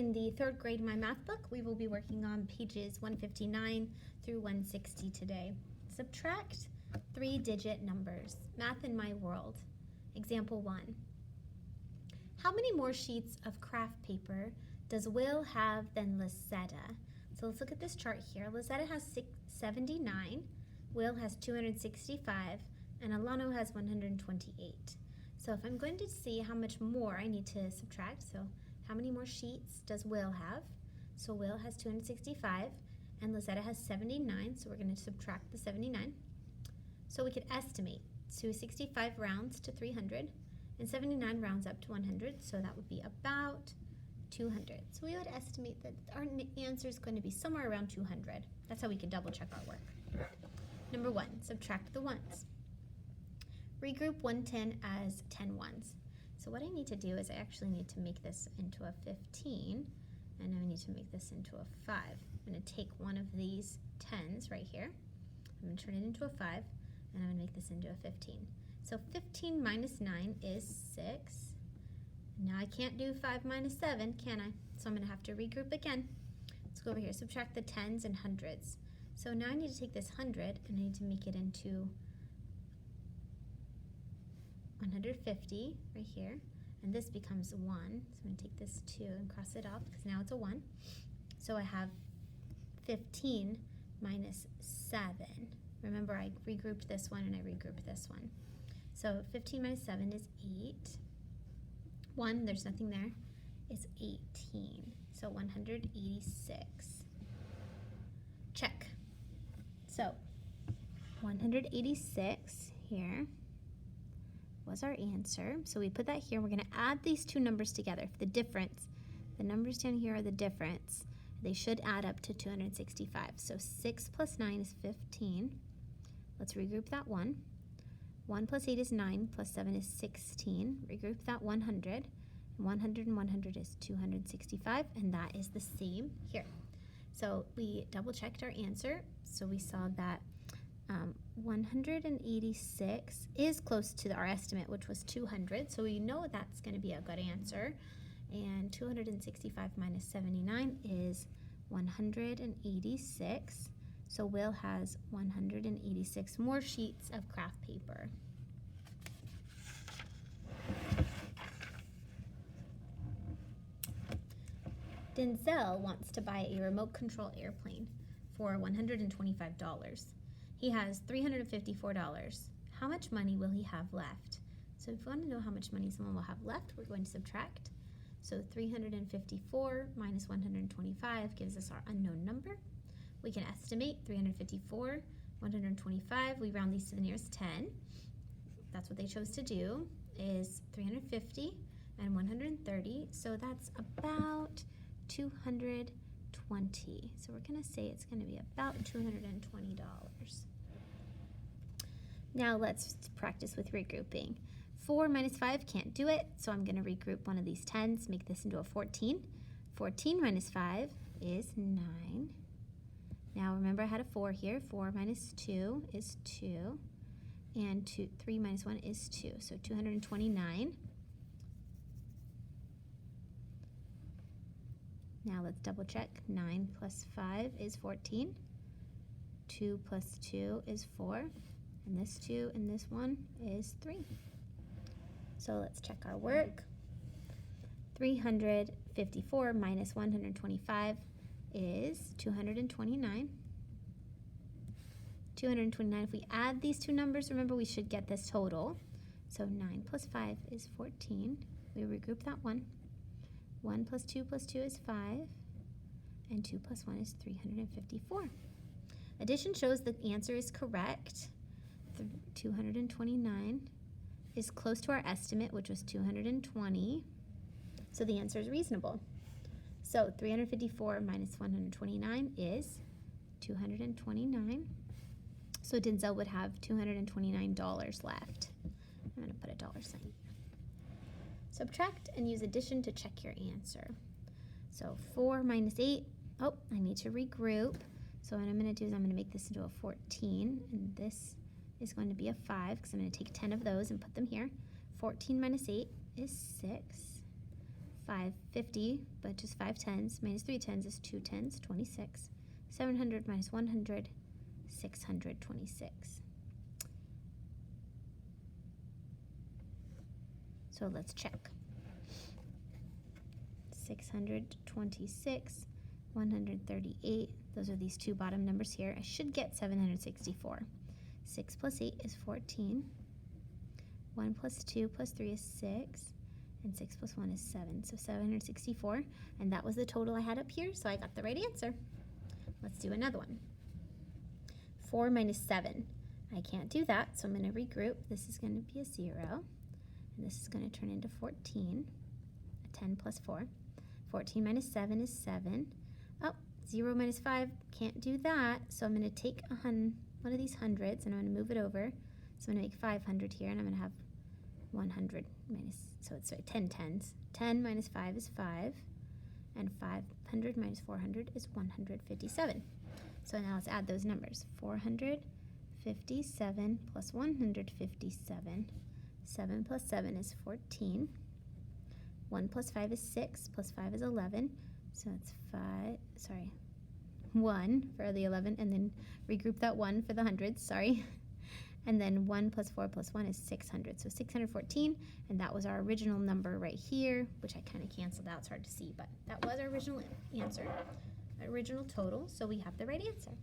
In the third grade My Math book, we will be working on pages 159 through 160 today. Subtract 3-digit numbers. Math in my world. Example 1. How many more sheets of craft paper does Will have than Lisetta? So let's look at this chart here. Lisetta has 79, Will has 265, and Alano has 128. So if I'm going to see how much more I need to subtract, so how many more sheets does Will have? So Will has 265 and Lisetta has 79, so we're going to subtract the 79. So we could estimate. 265 rounds to 300 and 79 rounds up to 100, so that would be about 200. So we would estimate that our answer is going to be somewhere around 200. That's how we could double check our work. Number 1, subtract the ones. Regroup 110 as 10 ones. So what I need to do is I actually need to make this into a 15, and I need to make this into a 5. I'm going to take one of these 10s right here. I'm going to turn it into a 5, and I'm going to make this into a 15. So 15 minus 9 is 6. Now I can't do 5 minus 7, can I? So I'm going to have to regroup again. Let's go over here. Subtract the 10s and hundreds. So now I need to take this 100 and I need to make it into 150 right here, and this becomes 1. So I'm going to take this 2 and cross it off because now it's a 1. So I have 15 minus 7. Remember, I regrouped this one and I regrouped this one. So 15 minus 7 is 8. 1, there's nothing there, is 18. So 186. Check. So 186 here was our answer. So we put that here. We're going to add these two numbers together. The difference, the numbers down here are the difference. They should add up to 265. So 6 plus 9 is 15. Let's regroup that 1. 1 plus 8 is 9, plus 7 is 16. Regroup that 100. 100 and 100 is 265, and that is the same here. So we double checked our answer. So we saw that 186 is close to our estimate, which was 200. So we know that's going to be a good answer. And 265 minus 79 is 186. So Will has 186 more sheets of craft paper. Denzel wants to buy a remote control airplane for $125. He has $354. How much money will he have left? So if we want to know how much money someone will have left, we're going to subtract. So 354 minus 125 gives us our unknown number. We can estimate 354, 125. We round these to the nearest 10. That's what they chose to do, is 350 and 130. So that's about 220. So we're going to say it's going to be about $220. Now let's practice with regrouping. 4 minus 5 can't do it, so I'm going to regroup one of these 10s, make this into a 14. 14 minus 5 is 9. Now remember I had a 4 here. 4 minus 2 is 2. And 3 minus 1 is 2. So 229. Now let's double check. 9 plus 5 is 14. 2 plus 2 is 4. And this 2 and this 1 is 3. So let's check our work. 354 minus 125 is 229. 229, if we add these two numbers, remember we should get this total. So 9 plus 5 is 14. We regroup that 1. 1 plus 2 is 5. And 2 plus 1 is 354. Addition shows the answer is correct. 229 is close to our estimate, which was 220. So the answer is reasonable. So 354 minus 129 is 229. So Denzel would have $229 left. I'm going to put a dollar sign. Subtract and use addition to check your answer. So 4 minus 8, oh, I need to regroup. So what I'm going to do is I'm going to make this into a 14, and this is going to be a 5 because I'm going to take 10 of those and put them here. 14 minus 8 is 6. 550, but just 5 tens, minus 3 tens is 2 tens, 26. 700 minus 100, 626. So let's check. 626, 138. Those are these two bottom numbers here. I should get 764. 6 plus 8 is 14. 1 plus 2 plus 3 is 6. And 6 plus 1 is 7. So 764. And that was the total I had up here, so I got the right answer. Let's do another one. 4 minus 7. I can't do that, so I'm going to regroup. This is going to be a 0. And this is going to turn into 14. A 10 plus 4. 14 minus 7 is 7. Oh, 0 minus 5, can't do that. So I'm going to take one of these hundreds and I'm going to move it over. So I'm going to make 500 here, and I'm going to have 100 minus, so it's 10 tens. 10 minus 5 is 5. And 500 minus 400 is 157. So now let's add those numbers. 457 plus 157. 7 plus 7 is 14. 1 plus 5 is 6, plus 5 is 11. So it's 1 for the 11, and then regroup that 1 for the hundreds, sorry. And then 1 plus 4 plus 1 is 600. So 614, and that was our original number right here, which I kind of canceled out. It's hard to see, but that was our original answer, original total, so we have the right answer.